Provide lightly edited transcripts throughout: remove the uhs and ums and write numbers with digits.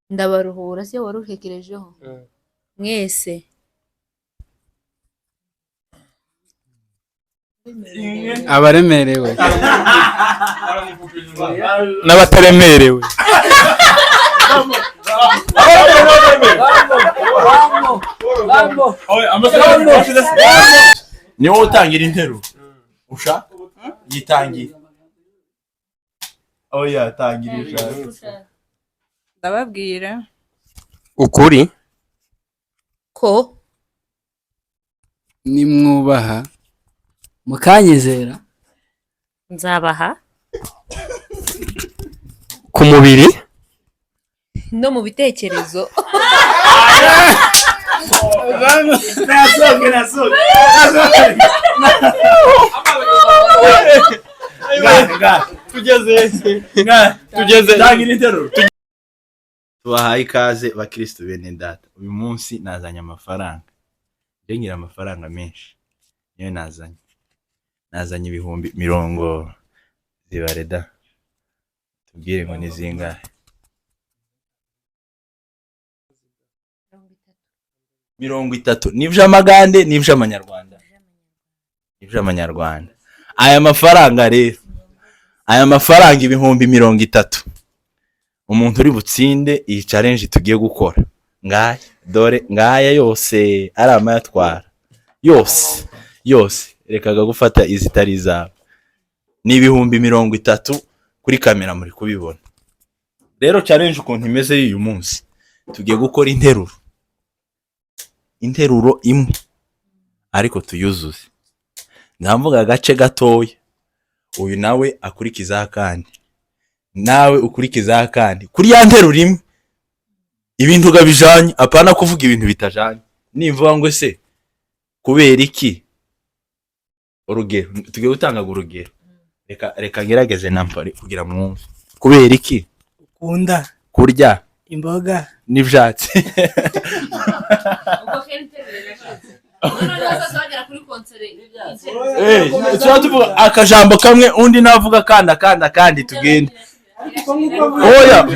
ndabaruhura se waruhekerejeho mwese abaremerewe n'abataremerewe ni wowe utangira interuro ushaka yitangira oya tangira ushaka ndababwira ukuri ko nimwubaha mukanyizera nzabaha ku mubiri no mu bitekerezo tugeze tangira interuro tubahaye ikaze bakristo bene data. Uyu munsi nazanye amafaranga, ngira amafaranga menshi niyo nazanye ibihumbi 40 zibareda, tubwire ngo ni zingahe? 30 nivyo amagande nivyo amanyarwanda, nivyo amanyarwanda. Aya mafaranga rero, aya mafaranga ibihumbi 30 umuntu uri butsinde iyi challenge tugiye gukora ngaya, dore ngaya yose ari amayatwara yose rekaga gufata izitari zawe, ni ibihumbi 30 kuri kamera muri kubibona. Rero challenge ukuntu imeze y'uyu munsi, tugiye gukora interuro imwe ariko tuyuzuze. Ndavuga agace gatoya, uyu nawe akurikiza kandi nawe ukurikiza kandi kuri ya nteruro imwe, ibintu gabijanye apana kuvuga ibintu bitajanye. Nimvuga ngo se kubera iki, urugero tugiye gutanga urugero, reka ngerageze nampari kugira mwumve. Kubera iki ukunda kurya imboga n'ivyatsi? ubwo tuvuga akajambo kamwe undi navuga kandi tugende. Oya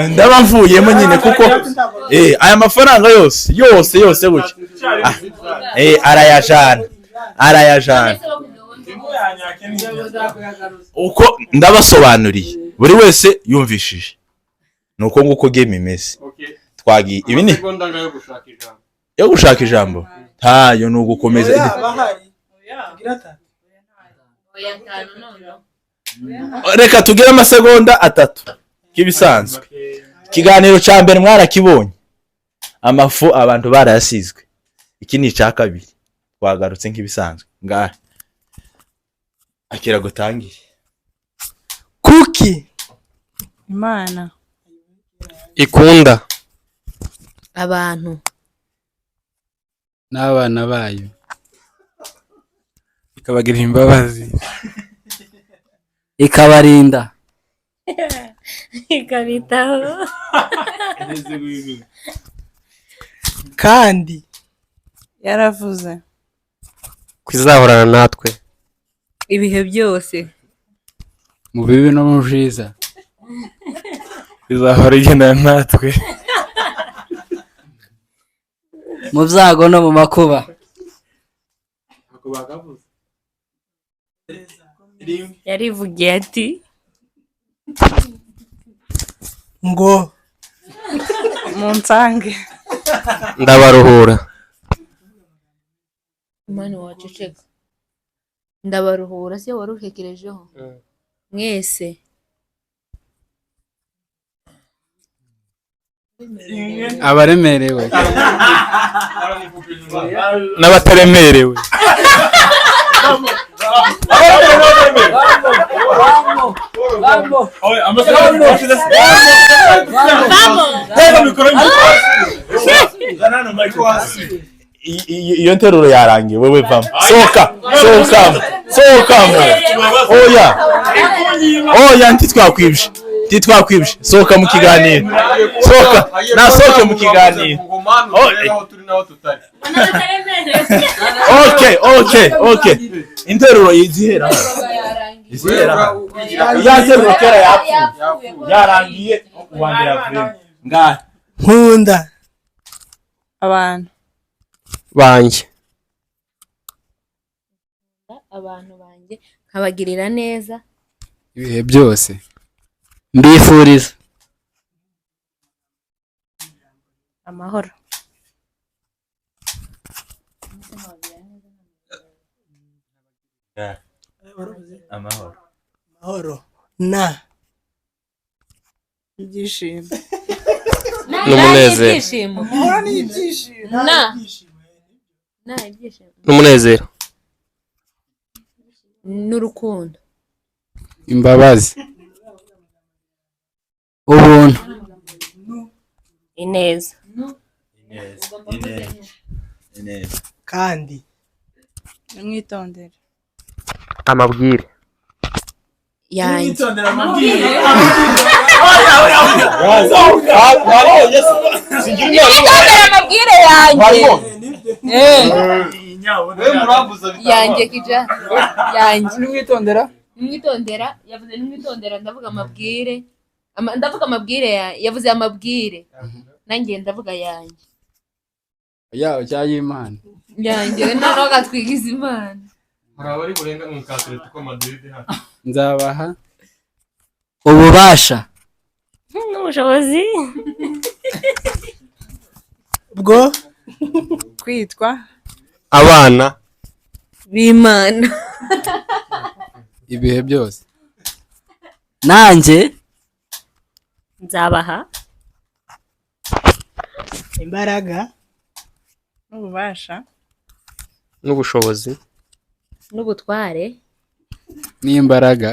ndabavuyemo nyine kuko aya mafaranga yose gutya arayajana uko ndabasobanuriye buri wese yumvishije. Nuko nguko game imeze. Twagiye ibi ni yo gushaka ijambo ntayo ni ugukomeza. Reka tugire amasegonda 3 kibisanzwe. Ikiganiro ca mbere mwarakibonye, amafu abantu barayasizwe. Iki ni ca kabiri twagarutse nk'ibisanzwe ngahe akira gutangiye. kuki Imana ikunda abantu n'abana bayo ikabagirira imbabazi ikabarinda ikabitaho kandi yaravuze kwizahorana natwe ibihe byose mu bibi no mu byiza, kwizahora igendana natwe mu byago no mu makuba. yarivugiye ati ngo munsange ndabaruhura. mani waceceka, ndabaruhura se waruhekerejeho mwese abaremerewe n'abataremerewe iyo nteruro yarangiye wewe vamo. Sohoka. Oya ntitwakwibye. Sohoka mu kiganiro. Nasohoke mu kiganiro. Okay. Interuro yizihera. izera yaterura kera yapfuye yarangiye uwa mbere yavuye ngahe nkunda abantu banjye abantu banjye nkabagirira neza ibihe byose mbifuriza amahoro. amahoro amahoro na ibyishimo n'umunezero Ibyishimo. Na ibyishimo n'umunezero n'urukundo. imbabazi ubuntu Ineza. ineza kandi nimwitondere amabwire Yanjye. Amabwire yanjye. Yanjye kija. Yanjye. nimwitondera Nimwitondera yavuze nimwitondera ndavuga amabwire. Ndavuga amabwire yavuze amabwire. Nanjye ndavuga yanjye. yawe cyayimana Yanjye noneho gatwigiza Imana. nzabaha ububasha N'ubushobozi bwo kwitwa abana b'Imana. ibihe byose nanjye Nzabaha imbaraga n'ububasha n'ubushobozi n'ubutware n'imbaraga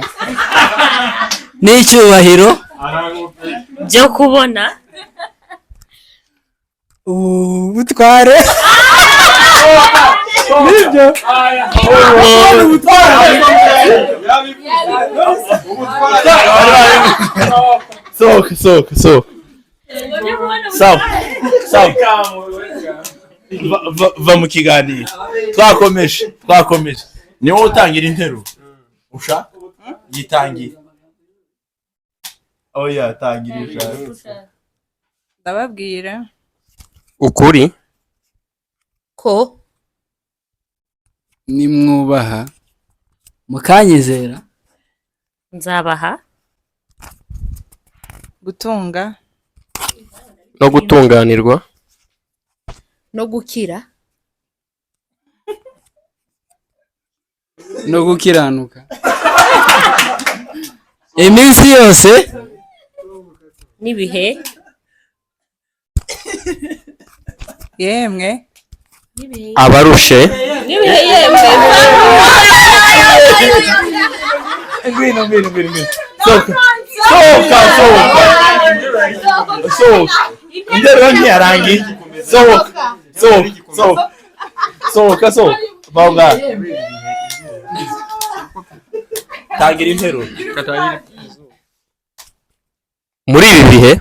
n'icyubahiro byo kubona ubutware nibyo sohoka sohoka sohoka sawa sawa va mu kiganiro twakomeje ni wowe utangira interuro ushaka yitangiye oya tangira ushaka ndababwira ukuri ko nimwubaha mukanyizera nzabaha gutunga no gutunganirwa no gukira no gukiranuka iminsi yose n'ibihe yemwe abarushe n'ibihe yemwe ngwino sohoka sohoka interuro ntiyarangiye sohoka vaho ngaho tangira interuro muri ibi bihe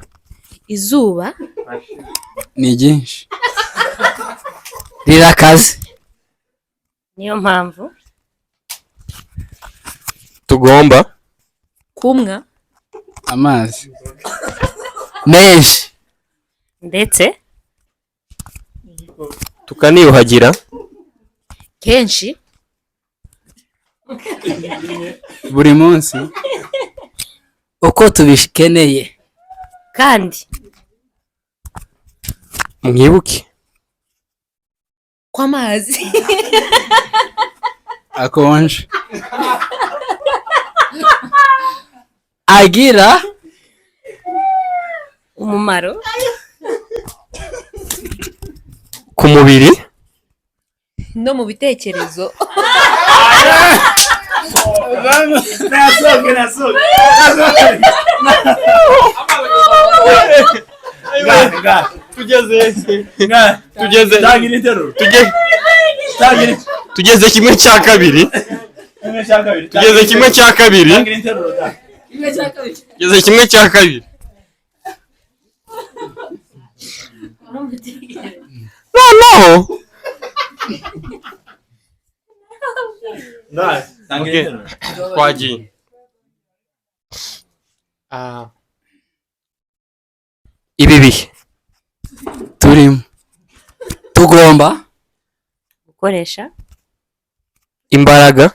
izuba ni ryinshi rirakaze niyo mpamvu tugomba kumwa amazi menshi ndetse tukaniyuhagira kenshi buri munsi uko tubikeneye kandi mwibuke kw'amazi akonje agira umumaro ku mubiri no mu bitekerezo tugeze kimwe cya kabiri tugeze kimwe cya kabiri tugeze kimwe cya kabiri noneho Twagiye. ibi bihe turimo tugomba gukoresha Imbaraga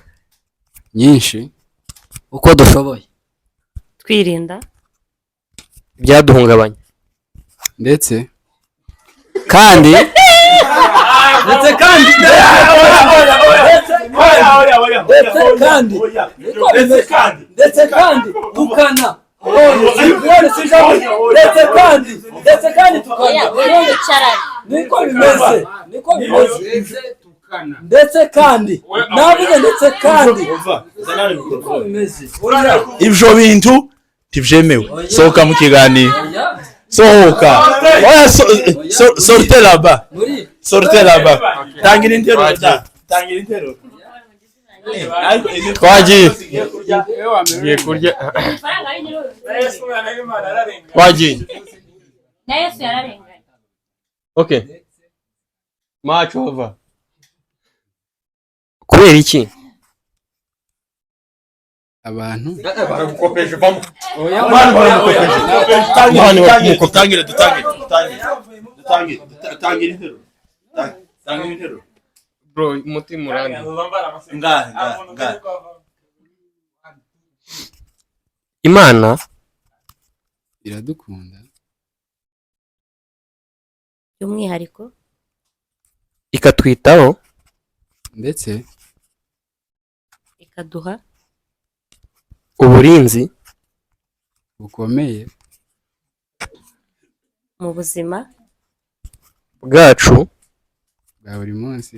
nyinshi uko dushoboye twirinda ibyaduhungabanya. ndetse kandi tukana ndetse kandi navuze ndetse kandi ibyo bintu ntibyemewe. Sohoka mu kiganiro, sohoka. Oya, sorte là-bas, sorte là-bas. Tangira interuro, tangira interuro. Twagiye. Ngiye kurya. Twagiye. na Yesu yararenganye. Okay. Match over. Kubera iki? abantu Baragukopeje vamo. Tangira interuro. Tangira interuro. Bro, umutima urandi. Nga. Imana iradukunda by'umwihariko ikatwitaho ndetse ikaduha uburinzi bukomeye mu buzima bwacu bwa buri munsi.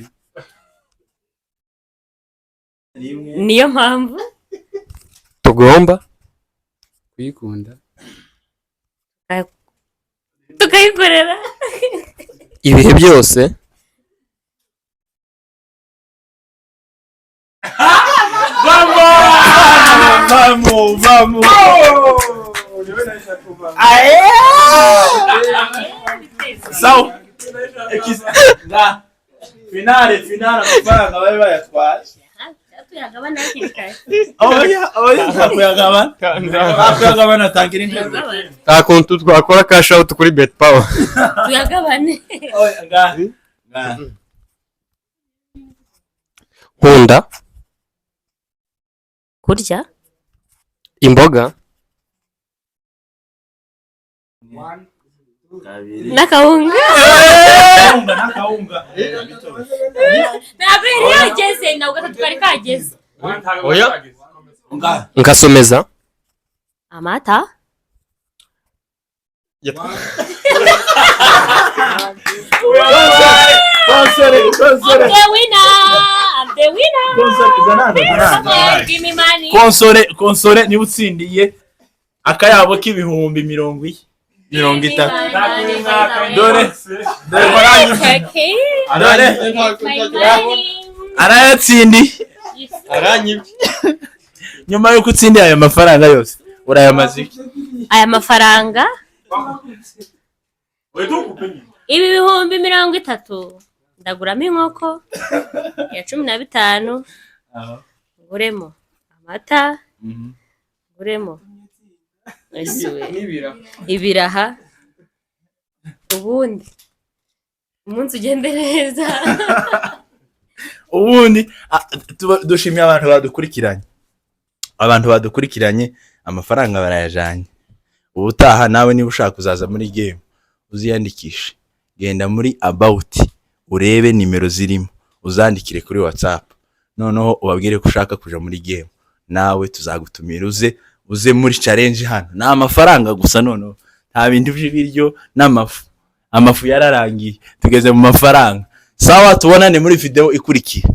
niyo mpamvu tugomba kuyikunda tukayikorera ibihe byose Vamos. Sawa. Finale amafaranga bari bayatwaye. tuyagabana hakiri kare. Nakuyagabana tangira interuro. nta kuntu twakora cash out kuri bet power. tuyagabane Nkunda kurya imboga n'akawunga. ntabwo yari yageze ntabwo twari kageze. oya nkasomeza amata I'm the winner. Give me money. Konsole niba utsindiye akayabo k'ibihumbi 30. Dore arayatsindiye. Nyuma yuko utsindiye aya mafaranga yose urayamaze iki? aya mafaranga ibi bihumbi 30 ndaguramo inkoko ya 15 nguremo amata nguremo ibiraha ubundi umunsi ugende neza. Ubundi dushimiye abantu badukurikiranye amafaranga barayajanye. Ubutaha nawe niba ushaka kuzaza muri game uziyandikishe, genda muri about urebe nimero zirimo uzandikire kuri WhatsApp, noneho ubabwire ko ushaka kuja muri game, nawe tuzagutumira uze muri challenge hano. Na amafaranga gusa, noneho nta bindi by'ibiryo amafu yararangiye, tugeze mu mafaranga. Sawa, tubonane muri video ikurikira.